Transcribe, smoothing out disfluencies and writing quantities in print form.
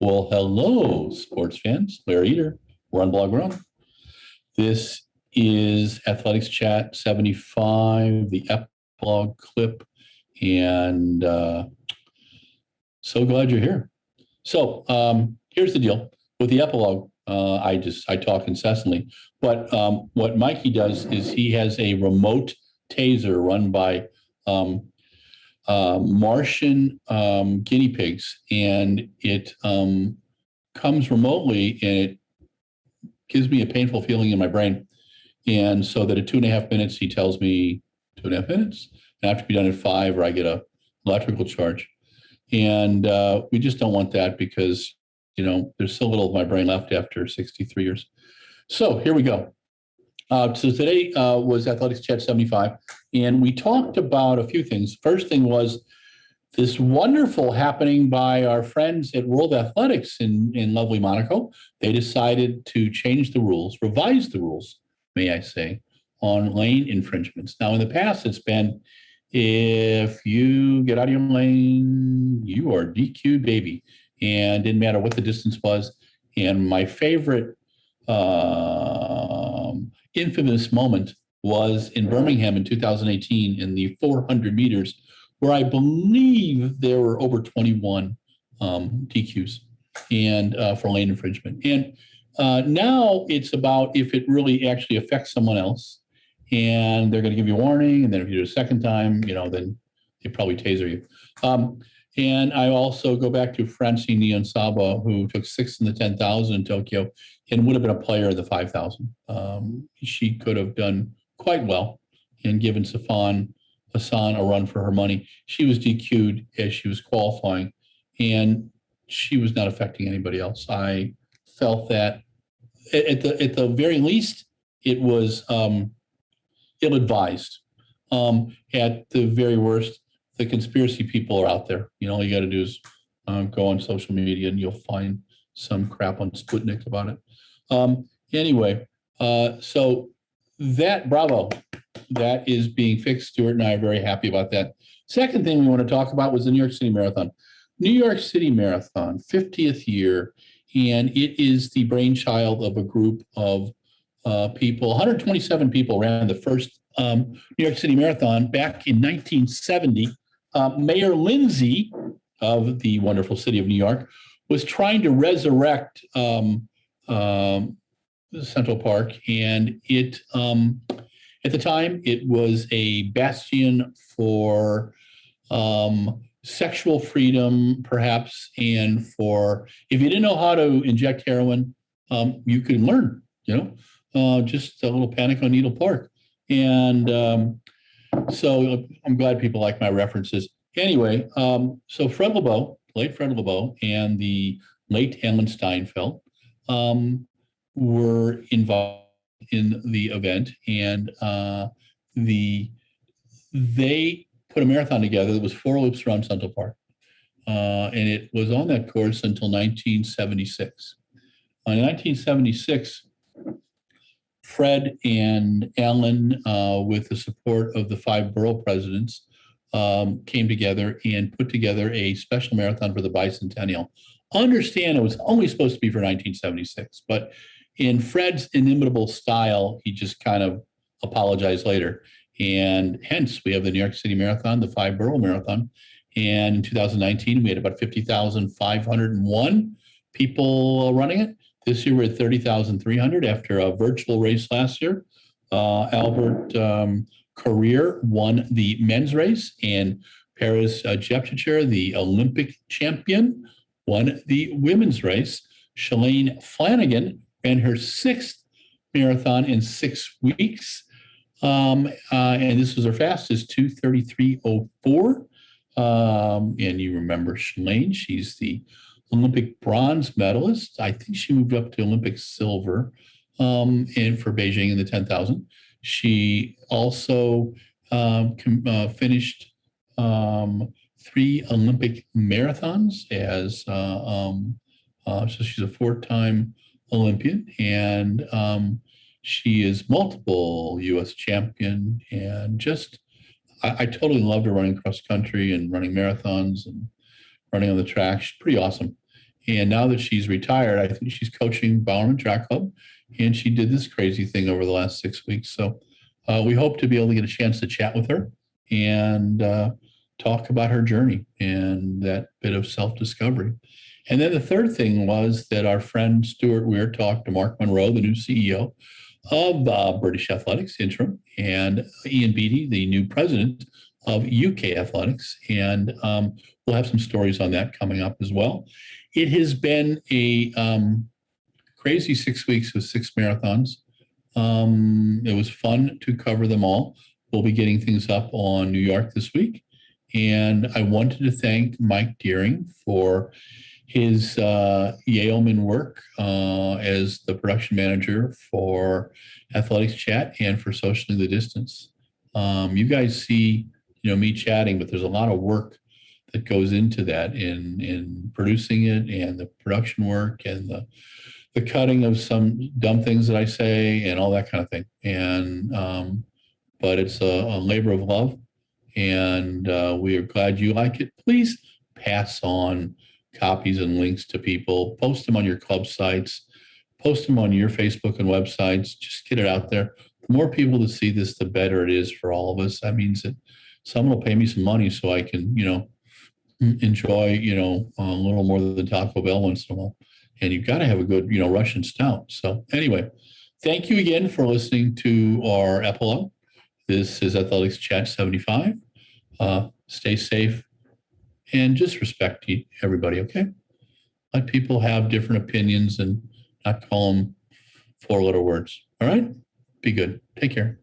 Well, hello, sports fans. Larry Eater, RunBlogRun. This is Athletics Chat 75, the Epilogue Clip, and so glad you're here. So here's the deal with the Epilogue. I talk incessantly, but what Mikey does is he has a remote taser run by Martian guinea pigs, and it comes remotely, and it gives me a painful feeling in my brain. And so that at 2.5 minutes, he tells me 2.5 minutes. I have to be done at 5 or I get a electrical charge. And we just don't want that because, you know, there's so little of my brain left after 63 years. So here we go. So today was Athletics Chat 75, and we talked about a few things. First thing was this wonderful happening by our friends at World Athletics in lovely Monaco. They decided to change the rules, revise the rules, may I say, on lane infringements. Now, in the past, it's been if you get out of your lane, you are DQ'd, baby. And didn't matter what the distance was. And my favorite infamous moment was in Birmingham in 2018 in the 400 meters, where I believe there were over 21 DQs and for lane infringement. And now it's about if it really actually affects someone else, and they're going to give you a warning, and then if you do it a second time, you know, then they probably taser you. And I also go back to Francine Niyonsaba, who took 6th in the 10,000 in Tokyo and would have been a player in the 5,000. She could have done quite well and given Hassan a run for her money. She was DQ'd as she was qualifying, and she was not affecting anybody else. I felt that at the very least, it was ill-advised. At the very worst, the conspiracy people are out there. You know, all you got to do is go on social media and you'll find some crap on Sputnik about it. Anyway, so that, bravo, that is being fixed. Stuart and I are very happy about that. Second thing we want to talk about was the New York City Marathon. New York City Marathon, 50th year, and it is the brainchild of a group of people. 127 people ran the first New York City Marathon back in 1970. Mayor Lindsay of the wonderful city of New York was trying to resurrect Central Park, and it at the time it was a bastion for sexual freedom, perhaps, and for if you didn't know how to inject heroin, you could learn. You know, just a little Panic on Needle Park, and so I'm glad people like my references. Anyway, so Fred Lebow, late Fred Lebow, and the late Ellen Steinfeld were involved in the event, and they put a marathon together that was 4 loops around Central Park, and it was on that course until 1976. In 1976, Fred and Ellen, with the support of the 5 borough presidents, came together and put together a special marathon for the bicentennial. Understand it was only supposed to be for 1976, but in Fred's inimitable style, he just kind of apologized later. And hence, we have the New York City Marathon, the 5 borough marathon. And in 2019, we had about 50,501 people running it. This year, we're at 30,300 after a virtual race last year. Albert Carrier won the men's race, and Paris Jepchicher, the Olympic champion, won the women's race. Shalane Flanagan ran her 6th marathon in 6 weeks, and this was her fastest, 2:33:04. And you remember Shalane, she's the Olympic bronze medalist. I think she moved up to Olympic silver and for Beijing in the 10,000. She also finished 3 Olympic marathons as so she's a 4-time Olympian, and she is multiple U.S. champion, and just I totally loved her running cross country and running marathons and running on the track. She's pretty awesome. And now that she's retired, I think she's coaching Bowerman Track Club, and she did this crazy thing over the last 6 weeks. So we hope to be able to get a chance to chat with her and talk about her journey and that bit of self-discovery. And then the third thing was that our friend Stuart Weir talked to Mark Monroe, the new CEO of British Athletics interim, and Ian Beattie, the new president of UK Athletics. And we'll have some stories on that coming up as well. It has been a crazy 6 weeks with 6 marathons. It was fun to cover them all. We'll be getting things up on New York this week. And I wanted to thank Mike Deering for his yeoman work as the production manager for Athletics Chat and for Socially the Distance. You guys see, me chatting, but there's a lot of work that goes into that in producing it, and the production work, and the cutting of some dumb things that I say and all that kind of thing. And but it's a labor of love, and we are glad you like it. Please pass on copies and links to people. Post them on your club sites. Post them on your Facebook and websites. Just get it out there. The more people that see this, the better it is for all of us. That means that someone will pay me some money so I can, enjoy, a little more than Taco Bell once in a while. And you've got to have a good, Russian stout. So anyway, thank you again for listening to our epilogue. This is Athletics Chat 75. Stay safe and just respect everybody, okay? Let people have different opinions and not call them 4-letter words, all right? Be good. Take care.